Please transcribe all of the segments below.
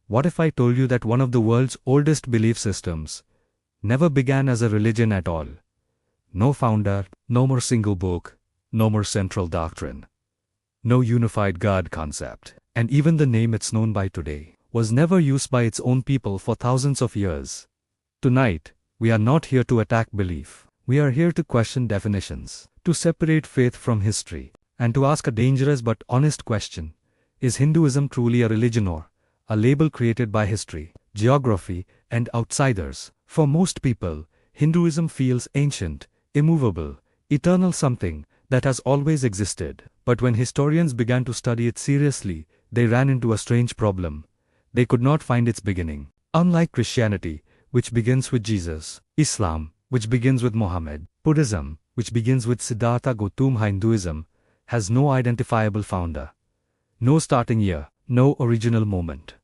What if I told you that one of the world's oldest belief systems never began as a religion at all? No founder, no more single book, no more central doctrine, no unified God concept, and even the name it's known by today was never used by its own people for thousands of years. Tonight, we are not here to attack belief. We are here to question definitions, to separate faith from history, and to ask a dangerous but honest question: is Hinduism truly a religion or a label created by history, geography, and outsiders? For most people, Hinduism feels ancient, immovable, eternal, something that has always existed. But when historians began to study it seriously, they ran into a strange problem. They could not find its beginning. Unlike Christianity, which begins with Jesus, Islam, which begins with Muhammad, Buddhism, which begins with Siddhartha Gautama, Hinduism has no identifiable founder, no starting year, no original moment.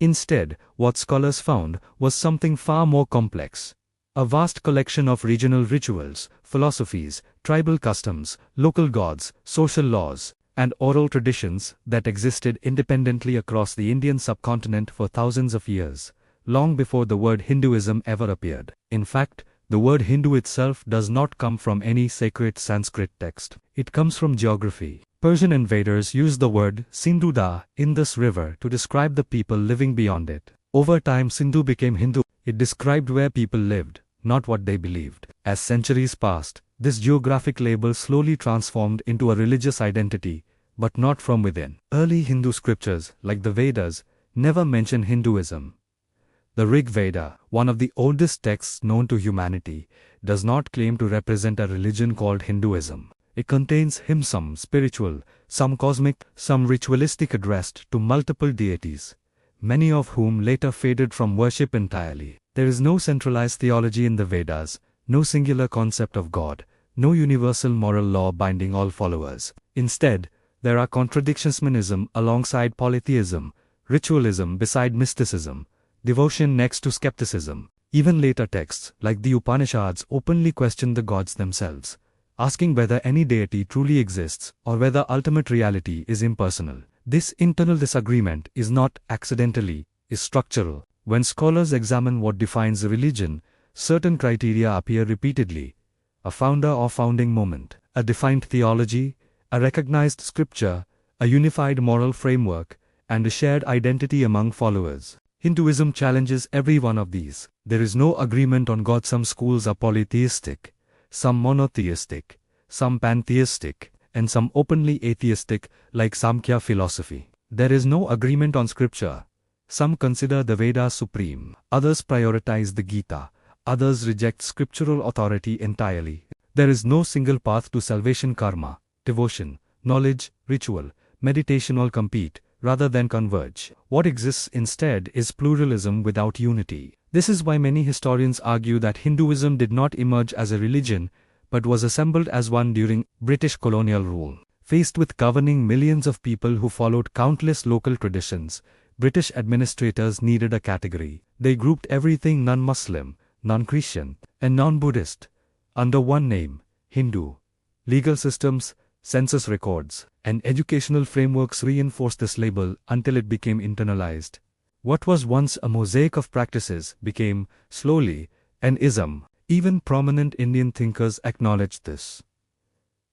Instead, what scholars found was something far more complex. A vast collection of regional rituals, philosophies, tribal customs, local gods, social laws, and oral traditions that existed independently across the Indian subcontinent for thousands of years, long before the word Hinduism ever appeared. In fact, the word Hindu itself does not come from any sacred Sanskrit text. It comes from geography. Persian invaders used the word Sindhuda, in this river, to describe the people living beyond it. Over time, Sindhu became Hindu. It described where people lived, not what they believed. As centuries passed, this geographic label slowly transformed into a religious identity, but not from within. Early Hindu scriptures, like the Vedas, never mention Hinduism. The Rig Veda, one of the oldest texts known to humanity, does not claim to represent a religion called Hinduism. It contains hymns, some spiritual, some cosmic, some ritualistic, addressed to multiple deities, many of whom later faded from worship entirely. There is no centralized theology in the Vedas, no singular concept of God, no universal moral law binding all followers. Instead, there are contradictions: monism alongside polytheism, ritualism beside mysticism, devotion next to skepticism. Even later texts, like the Upanishads, openly question the gods themselves, asking whether any deity truly exists or whether ultimate reality is impersonal. This internal disagreement is not accidentally, is structural. When scholars examine what defines a religion, certain criteria appear repeatedly: a founder or founding moment, a defined theology, a recognized scripture, a unified moral framework, and a shared identity among followers. Hinduism challenges every one of these. There is no agreement on God. Some schools are polytheistic, some monotheistic, some pantheistic, and some openly atheistic, like Samkhya philosophy. There is no agreement on scripture. Some consider the Vedas supreme, others prioritize the Gita, others reject scriptural authority entirely. There is no single path to salvation. Karma, devotion, knowledge, ritual, meditation all compete, rather than converge. What exists instead is pluralism without unity. This is why many historians argue that Hinduism did not emerge as a religion, but was assembled as one during British colonial rule. Faced with governing millions of people who followed countless local traditions, British administrators needed a category. They grouped everything non-Muslim, non-Christian, and non-Buddhist under one name: Hindu. Legal systems, census records, and educational frameworks reinforced this label until it became internalized. What was once a mosaic of practices became, slowly, an ism. Even prominent Indian thinkers acknowledged this.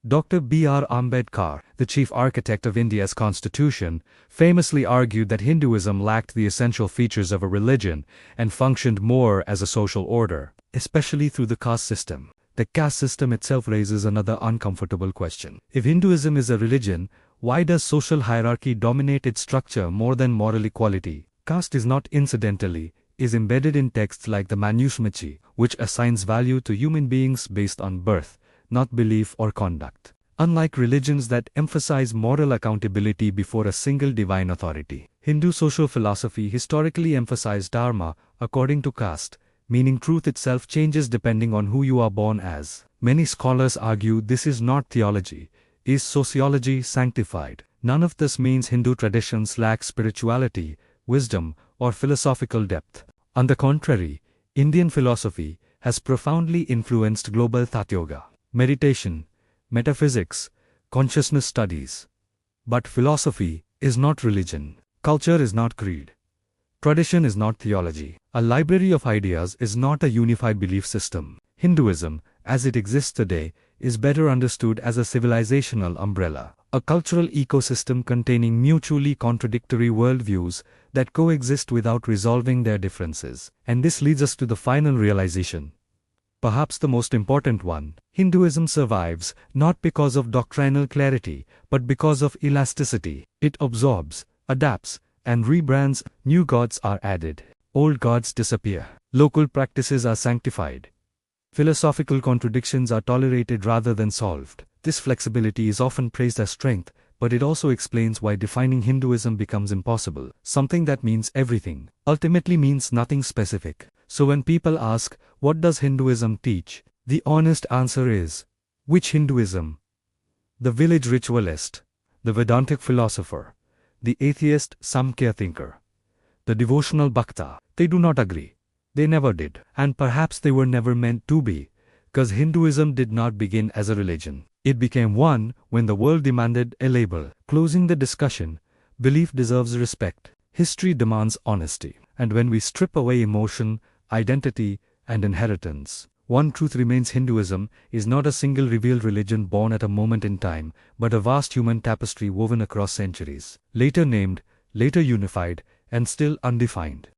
Dr. B.R. Ambedkar, the chief architect of India's constitution, famously argued that Hinduism lacked the essential features of a religion and functioned more as a social order, especially through the caste system. The caste system itself raises another uncomfortable question. If Hinduism is a religion, why does social hierarchy dominate its structure more than moral equality? Caste is not incidentally, is embedded in texts like the Manusmriti, which assigns value to human beings based on birth, not belief or conduct. Unlike religions that emphasize moral accountability before a single divine authority, Hindu social philosophy historically emphasized dharma according to caste, meaning truth itself changes depending on who you are born as. Many scholars argue this is not theology, is sociology sanctified. None of this means Hindu traditions lack spirituality, wisdom, or philosophical depth. On the contrary, Indian philosophy has profoundly influenced global thought: yoga, meditation, metaphysics, consciousness studies. But philosophy is not religion. Culture is not creed. Tradition is not theology. A library of ideas is not a unified belief system. Hinduism, as it exists today, is better understood as a civilizational umbrella, a cultural ecosystem containing mutually contradictory worldviews that coexist without resolving their differences. And this leads us to the final realization, perhaps the most important one. Hinduism survives not because of doctrinal clarity, but because of elasticity. It absorbs, adapts, and rebrands. New gods are added. Old gods disappear. Local practices are sanctified. Philosophical contradictions are tolerated rather than solved. This flexibility is often praised as strength, but it also explains why defining Hinduism becomes impossible. Something that means everything ultimately means nothing specific. So when people ask, what does Hinduism teach? The honest answer is, which Hinduism? The village ritualist, the Vedantic philosopher, the atheist Samkhya thinker, the devotional Bhakta. They do not agree. They never did. And perhaps they were never meant to be, because Hinduism did not begin as a religion. It became one when the world demanded a label. Closing the discussion, belief deserves respect. History demands honesty. And when we strip away emotion, identity, and inheritance, one truth remains: Hinduism is not a single revealed religion born at a moment in time, but a vast human tapestry woven across centuries, later named, later unified, and still undefined.